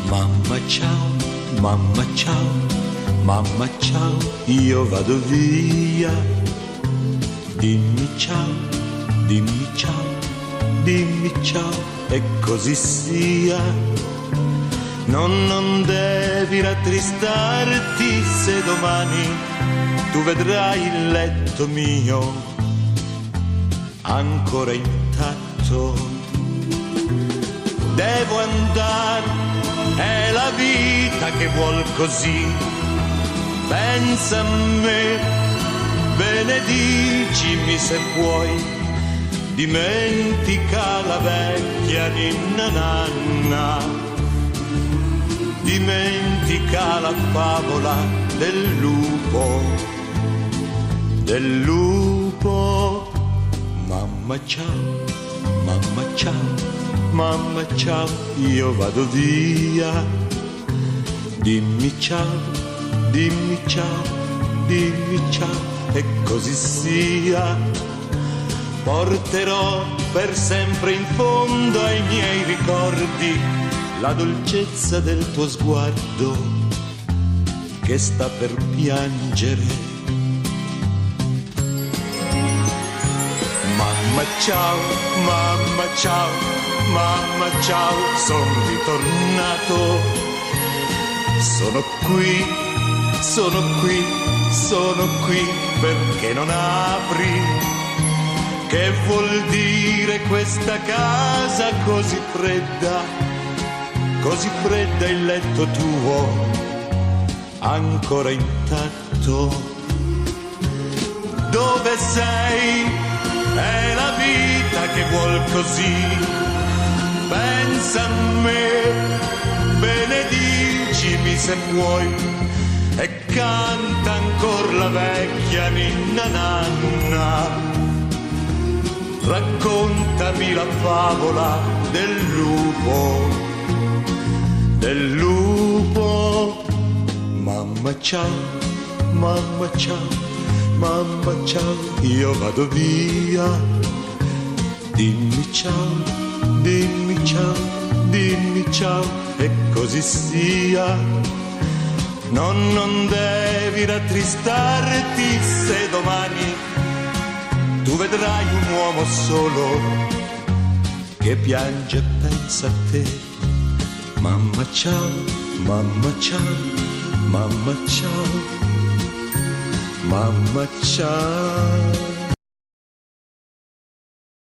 Mamma ciao, mamma ciao, mamma ciao, io vado via. Dimmi ciao, dimmi ciao, dimmi ciao, e così sia. Non devi rattristarti se domani tu vedrai il letto mio ancora intatto. Devo andare, è la vita che vuol così. Pensa a me, benedicimi se puoi. Dimentica la vecchia ninna nanna, dimentica la favola del lupo, del lupo. Mamma ciao, mamma ciao, mamma ciao, io vado via. Dimmi ciao, dimmi ciao, dimmi ciao, e così sia. Porterò per sempre in fondo ai miei ricordi la dolcezza del tuo sguardo che sta per piangere. Mamma ciao, mamma ciao, mamma ciao, sono ritornato. Sono qui, sono qui, sono qui, perché non apri? Che vuol dire questa casa così fredda il letto tuo ancora intatto? Dove sei? È la vita che vuol così. Pensa a me, benedicimi se puoi, e canta ancora la vecchia ninna nanna. Raccontami la favola del lupo, del lupo. Mamma ciao, mamma ciao, mamma ciao, io vado via. Dimmi ciao, dimmi ciao, dimmi ciao, e così sia. Non devi rattristarti se domani tu vedrai un uomo solo che piange e pensa a te. Mamma ciao, mamma ciao, mamma ciao, mamma ciao.